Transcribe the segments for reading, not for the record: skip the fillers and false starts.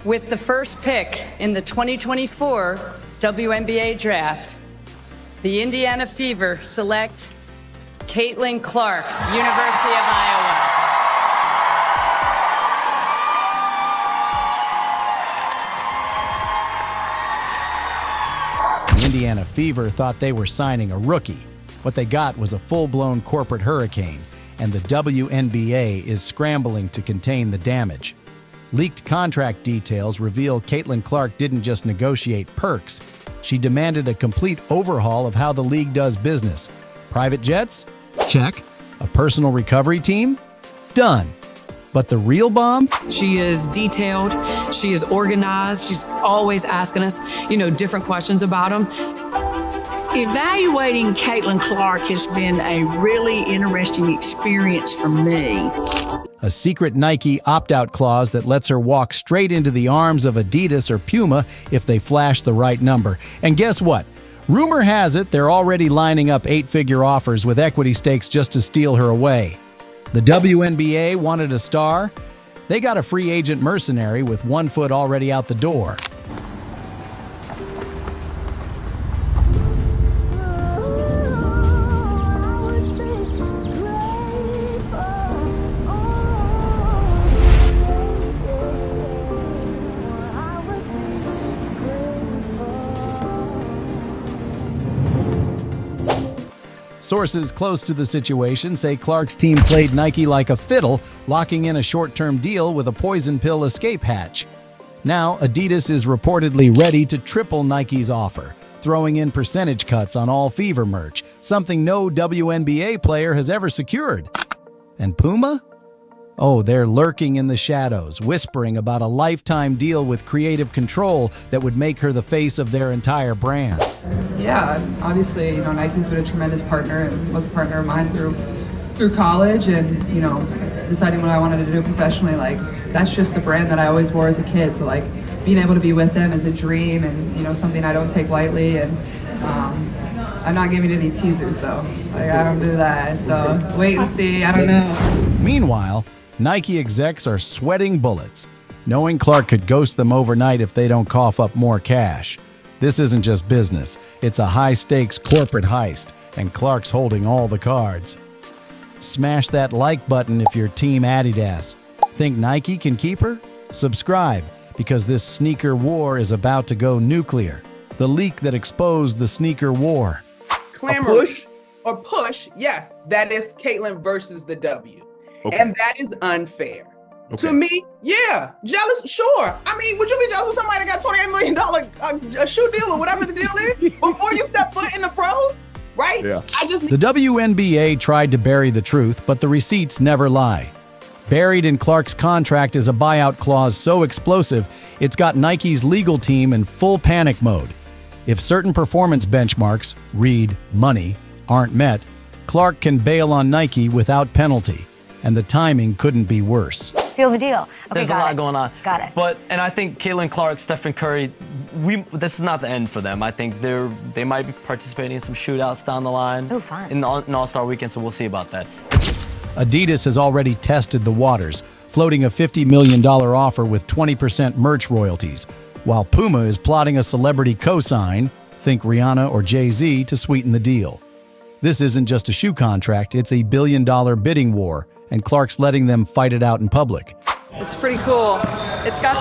With the first pick in the 2024 WNBA draft, the Indiana Fever select Caitlin Clark, University of Iowa. The Indiana Fever thought they were signing a rookie. What they got was a full-blown corporate hurricane, and the WNBA is scrambling to contain the damage. Leaked contract details reveal Caitlin Clark didn't just negotiate perks. She demanded a complete overhaul of how the league does business. Private jets? Check. A personal recovery team? Done. But the real bomb? She is detailed. She is organized. She's always asking us, different questions about them. Evaluating Caitlin Clark has been a really interesting experience for me. A secret Nike opt-out clause that lets her walk straight into the arms of Adidas or Puma if they flash the right number. And guess what? Rumor has it they're already lining up 8-figure offers with equity stakes just to steal her away. The WNBA wanted a star. They got a free agent mercenary with one foot already out the door. Sources close to the situation say Clark's team played Nike like a fiddle, locking in a short-term deal with a poison pill escape hatch. Now, Adidas is reportedly ready to triple Nike's offer, throwing in percentage cuts on all Fever merch, something no WNBA player has ever secured. And Puma? Oh, they're lurking in the shadows, whispering about a lifetime deal with creative control that would make her the face of their entire brand. Yeah, obviously, Nike's been a tremendous partner and was a partner of mine through college, and deciding what I wanted to do professionally, that's just the brand that I always wore as a kid. So being able to be with them is a dream, and something I don't take lightly. And I'm not giving any teasers though. I don't do that. So wait and see. I don't know. Meanwhile, Nike execs are sweating bullets, knowing Clark could ghost them overnight if they don't cough up more cash. This isn't just business, it's a high-stakes corporate heist, and Clark's holding all the cards. Smash that like button if you're Team Adidas. Think Nike can keep her? Subscribe, because this sneaker war is about to go nuclear. The leak that exposed the sneaker war. Push, yes, that is Caitlin versus the W. Okay. And that is unfair. Okay. To me, yeah, jealous, sure. I mean, would you be jealous of somebody that got $28 million a shoe deal or whatever the deal is before you step foot in the pros, right? Yeah. The WNBA tried to bury the truth, but the receipts never lie. Buried in Clark's contract is a buyout clause so explosive, it's got Nike's legal team in full panic mode. If certain performance benchmarks, read money, aren't met, Clark can bail on Nike without penalty. And the timing couldn't be worse. Seal the deal. Okay, There's a lot going on. Got it. And I think Caitlin Clark, Stephen Curry, this is not the end for them. I think they might be participating in some shootouts down the line. Oh, fun. In All-Star Weekend, so we'll see about that. Adidas has already tested the waters, floating a $50 million offer with 20% merch royalties, while Puma is plotting a celebrity cosign, think Rihanna or Jay-Z, to sweeten the deal. This isn't just a shoe contract, it's a billion-dollar bidding war, and Clark's letting them fight it out in public. It's pretty cool. It's got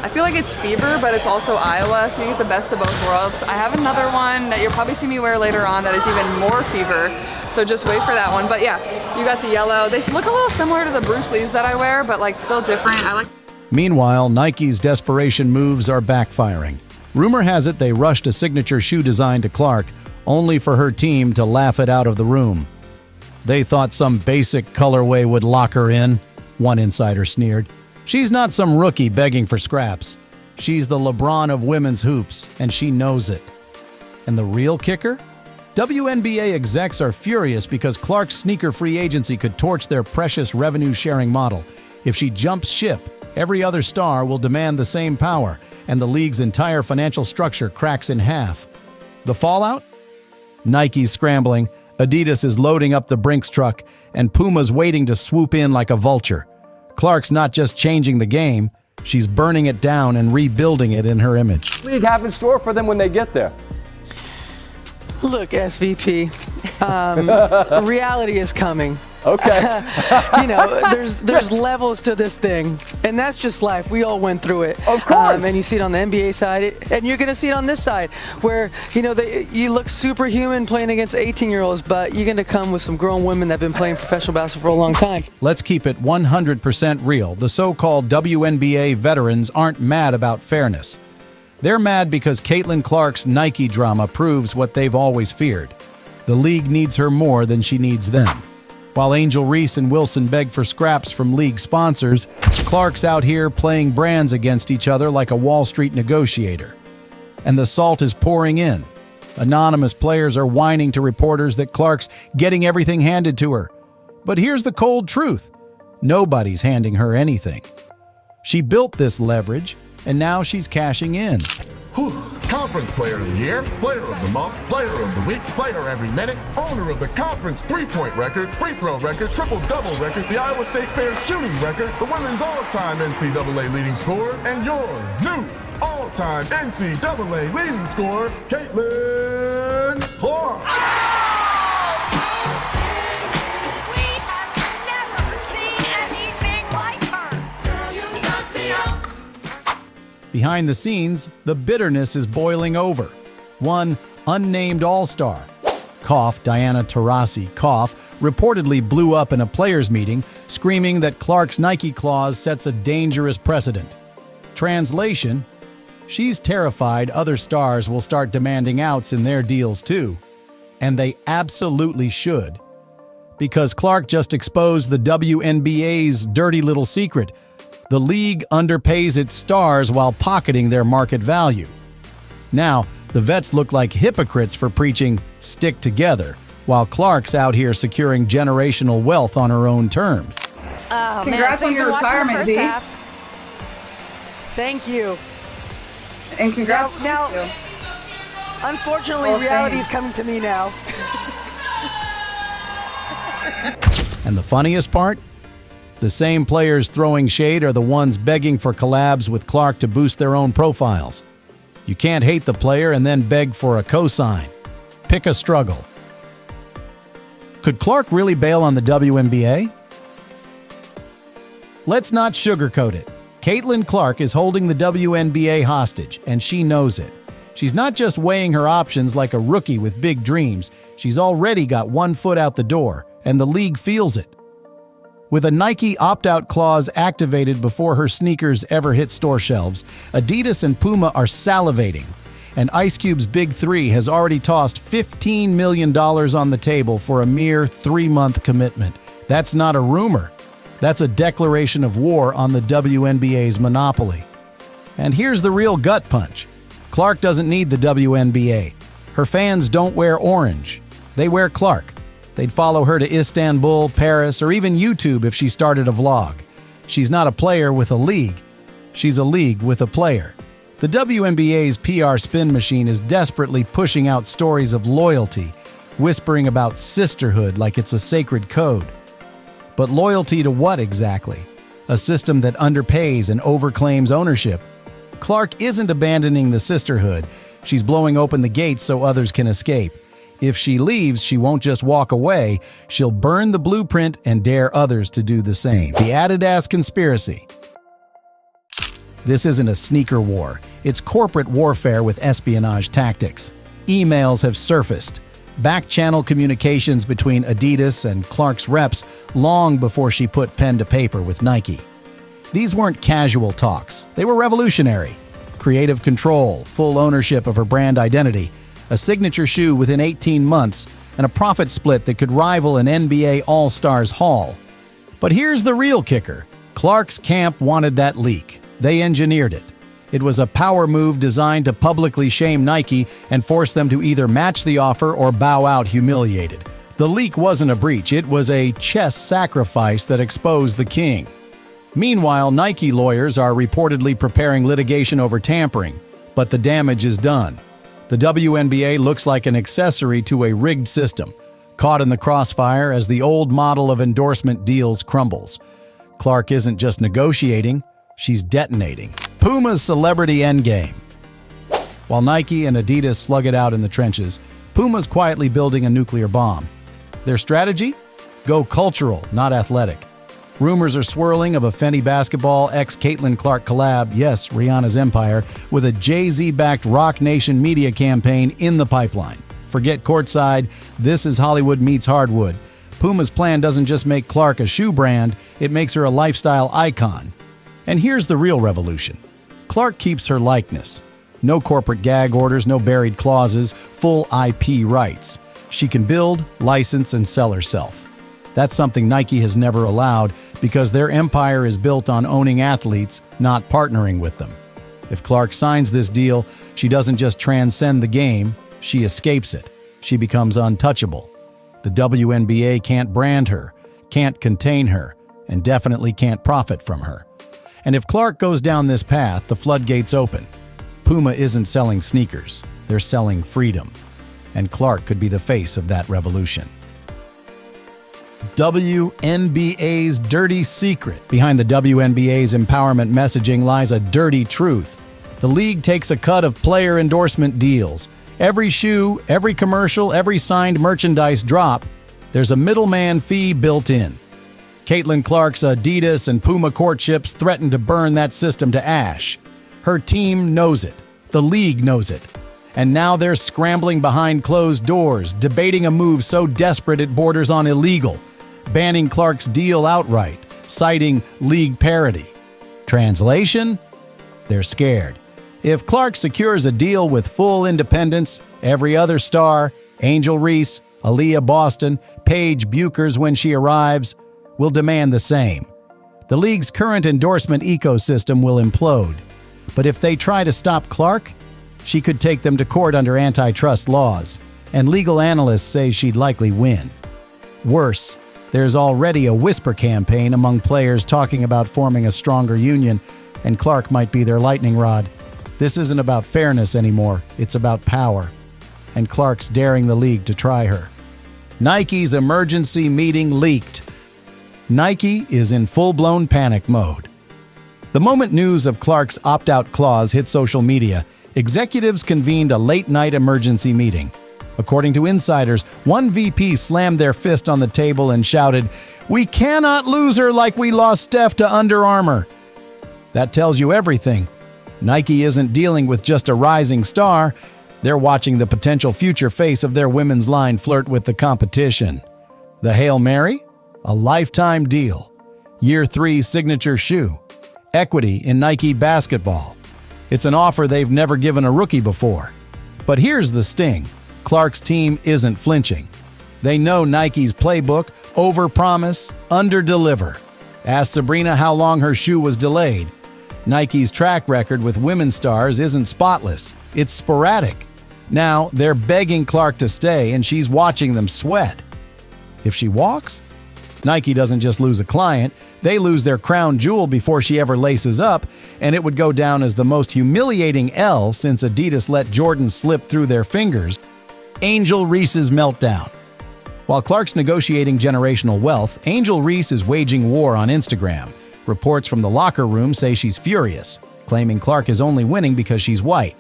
I feel like it's Fever, but it's also Iowa, so you get the best of both worlds. I have another one that you'll probably see me wear later on that is even more Fever, so just wait for that one. But yeah, you got the yellow. They look a little similar to the Bruce Lees that I wear, but still different. Meanwhile, Nike's desperation moves are backfiring. Rumor has it they rushed a signature shoe design to Clark, only for her team to laugh it out of the room. They thought some basic colorway would lock her in, one insider sneered. She's not some rookie begging for scraps. She's the LeBron of women's hoops, and she knows it. And the real kicker? WNBA execs are furious because Clark's sneaker free agency could torch their precious revenue-sharing model. If she jumps ship, every other star will demand the same power, and the league's entire financial structure cracks in half. The fallout? Nike's scrambling, Adidas is loading up the Brinks truck, and Puma's waiting to swoop in like a vulture. Clark's not just changing the game, She's burning it down and rebuilding it in her image. League have in store for them when they get there? Look, SVP, reality is coming. Okay. There's levels to this thing, and that's just life. We all went through it. Of course. And you see it on the NBA side, and you're going to see it on this side, where, you look superhuman playing against 18-year-olds, but you're going to come with some grown women that have been playing professional basketball for a long time. Let's keep it 100% real. The so-called WNBA veterans aren't mad about fairness. They're mad because Caitlin Clark's Nike drama proves what they've always feared. The league needs her more than she needs them. While Angel Reese and Wilson beg for scraps from league sponsors, Clark's out here playing brands against each other like a Wall Street negotiator. And the salt is pouring in. Anonymous players are whining to reporters that Clark's getting everything handed to her. But here's the cold truth. Nobody's handing her anything. She built this leverage, and now she's cashing in. Conference Player of the Year, Player of the Month, Player of the Week, Player every minute, owner of the conference three-point record, free throw record, triple-double record, the Iowa State Bears shooting record, the women's all-time NCAA leading scorer, and your new all-time NCAA leading scorer, Caitlin Clark. Behind the scenes, the bitterness is boiling over. One unnamed all-star, Diana Taurasi, reportedly blew up in a players' meeting, screaming that Clark's Nike clause sets a dangerous precedent. Translation, she's terrified other stars will start demanding outs in their deals too. And they absolutely should. Because Clark just exposed the WNBA's dirty little secret. The league underpays its stars while pocketing their market value. Now, the vets look like hypocrites for preaching stick together, while Clark's out here securing generational wealth on her own terms. Oh, congrats on your retirement, D. Thank you. And congrats. Now, unfortunately, reality is coming to me now. And the funniest part? The same players throwing shade are the ones begging for collabs with Clark to boost their own profiles. You can't hate the player and then beg for a cosign. Pick a struggle. Could Clark really bail on the WNBA? Let's not sugarcoat it. Caitlin Clark is holding the WNBA hostage, and she knows it. She's not just weighing her options like a rookie with big dreams. She's already got one foot out the door, and the league feels it. With a Nike opt-out clause activated before her sneakers ever hit store shelves, Adidas and Puma are salivating, and Ice Cube's Big Three has already tossed $15 million on the table for a mere 3-month commitment. That's not a rumor. That's a declaration of war on the WNBA's monopoly. And here's the real gut punch. Clark doesn't need the WNBA. Her fans don't wear orange. They wear Clark. They'd follow her to Istanbul, Paris, or even YouTube if she started a vlog. She's not a player with a league. She's a league with a player. The WNBA's PR spin machine is desperately pushing out stories of loyalty, whispering about sisterhood like it's a sacred code. But loyalty to what exactly? A system that underpays and overclaims ownership. Clark isn't abandoning the sisterhood. She's blowing open the gates so others can escape. If she leaves, she won't just walk away. She'll burn the blueprint and dare others to do the same. The Adidas conspiracy. This isn't a sneaker war. It's corporate warfare with espionage tactics. Emails have surfaced. Back-channel communications between Adidas and Clark's reps long before she put pen to paper with Nike. These weren't casual talks. They were revolutionary. Creative control, full ownership of her brand identity, a signature shoe within 18 months, and a profit split that could rival an NBA All-Stars haul. But here's the real kicker. Clark's camp wanted that leak. They engineered it. It was a power move designed to publicly shame Nike and force them to either match the offer or bow out humiliated. The leak wasn't a breach. It was a chess sacrifice that exposed the king. Meanwhile, Nike lawyers are reportedly preparing litigation over tampering, but the damage is done. The WNBA looks like an accessory to a rigged system, caught in the crossfire as the old model of endorsement deals crumbles. Clark isn't just negotiating, She's detonating. Puma's celebrity endgame. While Nike and Adidas slug it out in the trenches, Puma's quietly building a nuclear bomb. Their strategy? Go cultural, not athletic. Rumors are swirling of a Fenty basketball ex-Caitlin Clark collab, yes, Rihanna's empire, with a Jay-Z-backed Rock Nation media campaign in the pipeline. Forget courtside, this is Hollywood meets hardwood. Puma's plan doesn't just make Clark a shoe brand, it makes her a lifestyle icon. And here's the real revolution. Clark keeps her likeness. No corporate gag orders, no buried clauses, full IP rights. She can build, license, and sell herself. That's something Nike has never allowed because their empire is built on owning athletes, not partnering with them. If Clark signs this deal, she doesn't just transcend the game, she escapes it. She becomes untouchable. The WNBA can't brand her, can't contain her, and definitely can't profit from her. And if Clark goes down this path, the floodgates open. Puma isn't selling sneakers, they're selling freedom. And Clark could be the face of that revolution. WNBA's dirty secret. Behind the WNBA's empowerment messaging lies a dirty truth. The league takes a cut of player endorsement deals. Every shoe, every commercial, every signed merchandise drop, there's a middleman fee built in. Caitlin Clark's Adidas and Puma courtships threaten to burn that system to ash. Her team knows it. The league knows it. And now they're scrambling behind closed doors, debating a move so desperate it borders on illegal, banning Clark's deal outright, citing league parity. Translation? They're scared. If Clark secures a deal with full independence, every other star, Angel Reese, Aaliyah Boston, Paige Buchers when she arrives, will demand the same. The league's current endorsement ecosystem will implode. But if they try to stop Clark, she could take them to court under antitrust laws, and legal analysts say she'd likely win. Worse, there's already a whisper campaign among players talking about forming a stronger union, and Clark might be their lightning rod. This isn't about fairness anymore, it's about power. And Clark's daring the league to try her. Nike's emergency meeting leaked. Nike is in full-blown panic mode. The moment news of Clark's opt-out clause hit social media, executives convened a late-night emergency meeting. According to insiders, one VP slammed their fist on the table and shouted, "We cannot lose her like we lost Steph to Under Armour." That tells you everything. Nike isn't dealing with just a rising star. They're watching the potential future face of their women's line flirt with the competition. The Hail Mary? A lifetime deal. Year 3 signature shoe. Equity in Nike basketball. It's an offer they've never given a rookie before. But here's the sting. Clark's team isn't flinching. They know Nike's playbook: overpromise, underdeliver. Ask Sabrina how long her shoe was delayed. Nike's track record with women's stars isn't spotless. It's sporadic. Now, they're begging Clark to stay, and she's watching them sweat. If she walks, Nike doesn't just lose a client, they lose their crown jewel before she ever laces up, and it would go down as the most humiliating L since Adidas let Jordan slip through their fingers. Angel Reese's meltdown. While Clark's negotiating generational wealth, Angel Reese is waging war on Instagram. Reports from the locker room say she's furious, claiming Clark is only winning because she's white.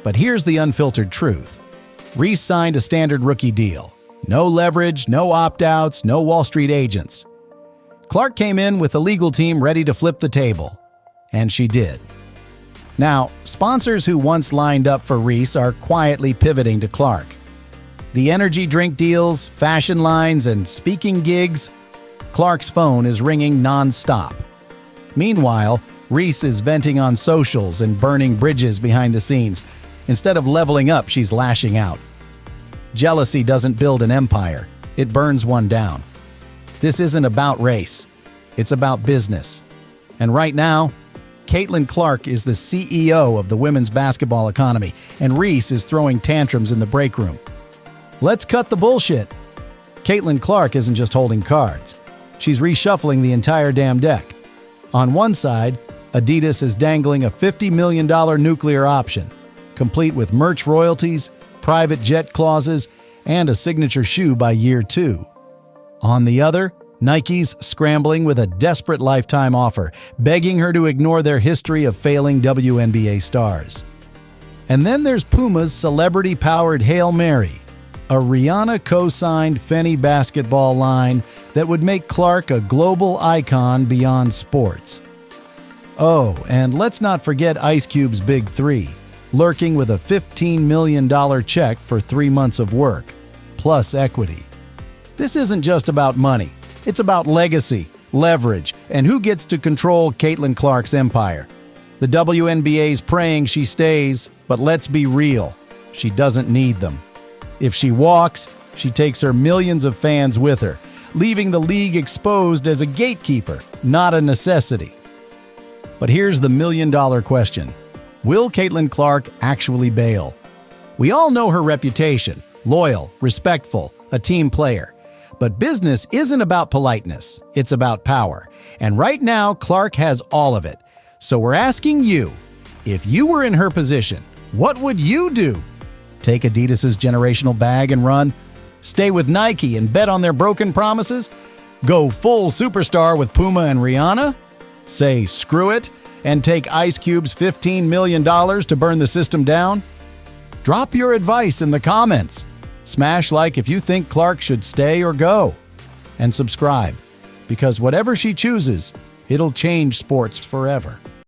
But here's the unfiltered truth. Reese signed a standard rookie deal. No leverage, no opt-outs, no Wall Street agents. Clark came in with a legal team ready to flip the table. And she did. Now, sponsors who once lined up for Reese are quietly pivoting to Clark. The energy drink deals, fashion lines, and speaking gigs, Clark's phone is ringing non-stop. Meanwhile, Reese is venting on socials and burning bridges behind the scenes. Instead of leveling up, she's lashing out. Jealousy doesn't build an empire, it burns one down. This isn't about race, it's about business. And right now, Caitlin Clark is the CEO of the women's basketball economy, and Reese is throwing tantrums in the break room. Let's cut the bullshit. Caitlin Clark isn't just holding cards. She's reshuffling the entire damn deck. On one side, Adidas is dangling a $50 million nuclear option, complete with merch royalties, private jet clauses, and a signature shoe by year 2. On the other, Nike's scrambling with a desperate lifetime offer, begging her to ignore their history of failing WNBA stars. And then there's Puma's celebrity-powered Hail Mary, a Rihanna co-signed Fenty basketball line that would make Clark a global icon beyond sports. Oh, and let's not forget Ice Cube's Big Three, lurking with a $15 million check for 3 months of work, plus equity. This isn't just about money. It's about legacy, leverage, and who gets to control Caitlin Clark's empire. The WNBA's praying she stays, but let's be real, she doesn't need them. If she walks, she takes her millions of fans with her, leaving the league exposed as a gatekeeper, not a necessity. But here's the million-dollar question. Will Caitlin Clark actually bail? We all know her reputation, loyal, respectful, a team player. But business isn't about politeness, it's about power. And right now, Clark has all of it. So we're asking you, if you were in her position, what would you do? Take Adidas' generational bag and run? Stay with Nike and bet on their broken promises? Go full superstar with Puma and Rihanna? Say screw it and take Ice Cube's $15 million to burn the system down? Drop your advice in the comments. Smash like if you think Clark should stay or go. And subscribe, because whatever she chooses, it'll change sports forever.